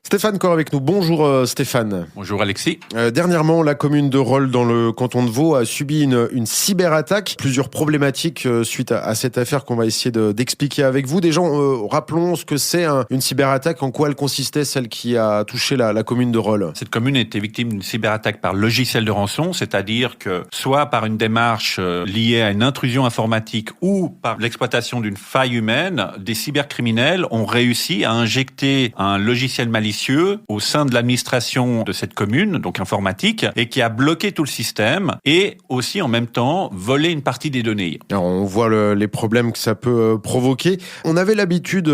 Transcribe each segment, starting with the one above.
Stéphane Corr avec nous. Bonjour Stéphane. Bonjour Alexis. Dernièrement, la commune de Rolle dans le canton de Vaud a subi une cyberattaque. Plusieurs problématiques suite à cette affaire qu'on va essayer d'expliquer avec vous. Déjà, rappelons ce que c'est une cyberattaque, en quoi elle consistait, celle qui a touché la commune de Rolle. Cette commune a été victime d'une cyberattaque par logiciel de rançon, c'est-à-dire que soit par une démarche liée à une intrusion informatique ou par l'exploitation d'une faille humaine, des cybercriminels ont réussi à injecter un logiciel malicieux au sein de l'administration de cette commune, donc informatique, et qui a bloqué tout le système et aussi en même temps volé une partie des données. Alors, on voit les problèmes que ça peut provoquer. On avait l'habitude,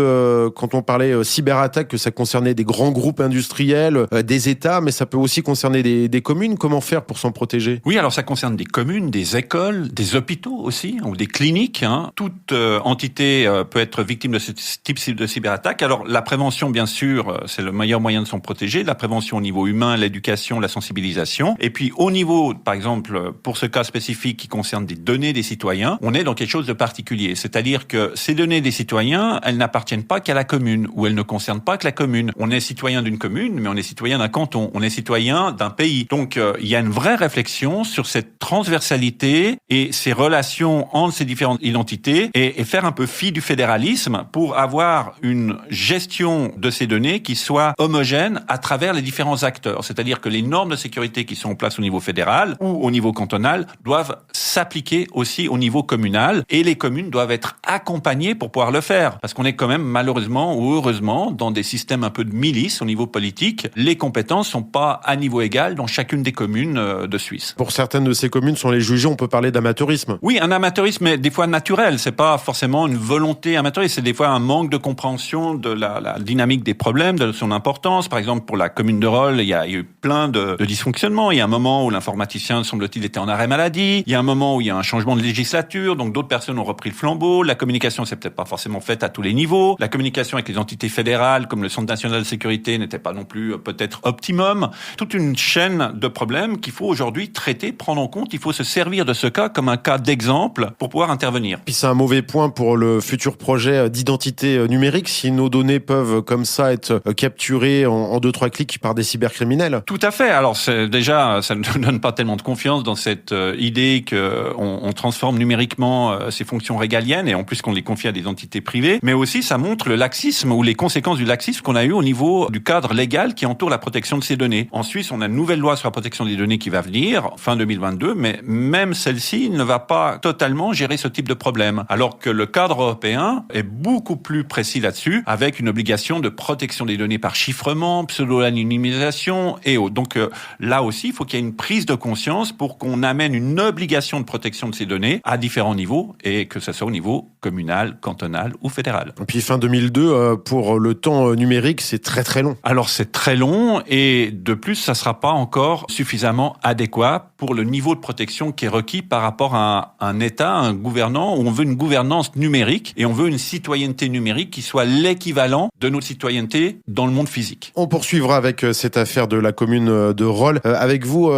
quand on parlait cyberattaque, que ça concernait des grands groupes industriels, des États, mais ça peut aussi concerner des communes. Comment faire pour s'en protéger ? Oui, alors ça concerne des communes, des écoles, des hôpitaux aussi, ou des cliniques. Toute entité peut être victime de ce type de cyberattaque. Alors la prévention, bien sûr, c'est le meilleur moyen de s'en protéger. La prévention au niveau humain, l'éducation, la sensibilisation. Et puis au niveau, par exemple, pour ce cas spécifique qui concerne des données des citoyens, on est dans quelque chose de particulier. C'est-à-dire que ces données des citoyens, elles n'appartiennent pas qu'à la commune, ou elles ne concernent pas que la commune. On est citoyen d'une commune, mais on est citoyen d'un canton. On est citoyen d'un pays. Donc il y a une vraie réflexion sur cette transversalité et ces relations entre ces différentes identités et faire un peu fi du fédéralisme pour avoir une gestion de ces données qui soit homogène à travers les différents acteurs. C'est-à-dire que les normes de sécurité qui sont en place au niveau fédéral ou au niveau cantonal doivent s'appliquer aussi au niveau communal et les communes doivent être accompagnées pour pouvoir le faire. Parce qu'on est quand même malheureusement ou heureusement dans des systèmes un peu de milice au niveau politique. Les compétences sont pas à niveau égal dans chacune des communes de Suisse. Pour certaines de ces communes, sont les jugées, on peut parler d'amateurisme. Oui, un amateurisme est des fois naturel. C'est pas forcément une volonté amateuriste. C'est des fois un manque de compréhension de la dynamique des problèmes, de son importance. Par exemple, pour la commune de Rolle, il y a eu plein de dysfonctionnements. Il y a un moment où l'informaticien, semble-t-il, était en arrêt maladie. Il y a un moment où il y a un changement de législature. Donc, d'autres personnes ont repris le flambeau. La communication s'est peut-être pas forcément faite à tous les niveaux. La communication avec les entités fédérales, comme le Centre national de sécurité, n'était pas non plus peut-être optimum. Toute une chaîne de problèmes qu'il faut aujourd'hui traiter, prendre en compte. Il faut se servir de ce cas comme un cas d'exemple pour pouvoir intervenir. Puis c'est un mauvais point pour le futur projet d'identité numérique si nos données peuvent comme ça être capturées en 2-3 clics par des cybercriminels. Tout à fait. Alors déjà, ça ne donne pas tellement de confiance dans cette idée qu'on transforme numériquement ces fonctions régaliennes et en plus qu'on les confie à des entités privées. Mais aussi, ça montre le laxisme ou les conséquences du laxisme qu'on a eu au niveau du cadre légal qui entoure la protection de ces données. En Suisse, on a une nouvelle loi sur la protection des données qui va venir fin 2022, mais même celle-ci ne va pas totalement gérer ce type de problème. Alors que le cadre européen est beaucoup plus précis là-dessus, avec une obligation de protection des données par chiffrement, pseudo-anonymisation et autres. Donc là aussi, il faut qu'il y ait une prise de conscience pour qu'on amène une obligation de protection de ces données à différents niveaux et que ce soit au niveau communal, cantonal ou fédéral. Et puis fin 2002, pour le temps numérique, c'est très très long. Alors c'est très long et de plus, ça ne sera pas encore suffisamment adéquat pour le niveau de protection qui est requis par rapport à un État, un gouvernant, où on veut une gouvernance numérique et on veut une citoyenneté numérique qui soit l'équivalent de notre citoyenneté dans le monde physique. On poursuivra avec cette affaire de la commune de Rolle. Avec vous,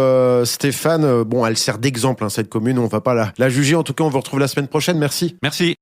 Stéphane, elle sert d'exemple, cette commune. On ne va pas la juger. En tout cas, on vous retrouve la semaine prochaine. Merci. Merci.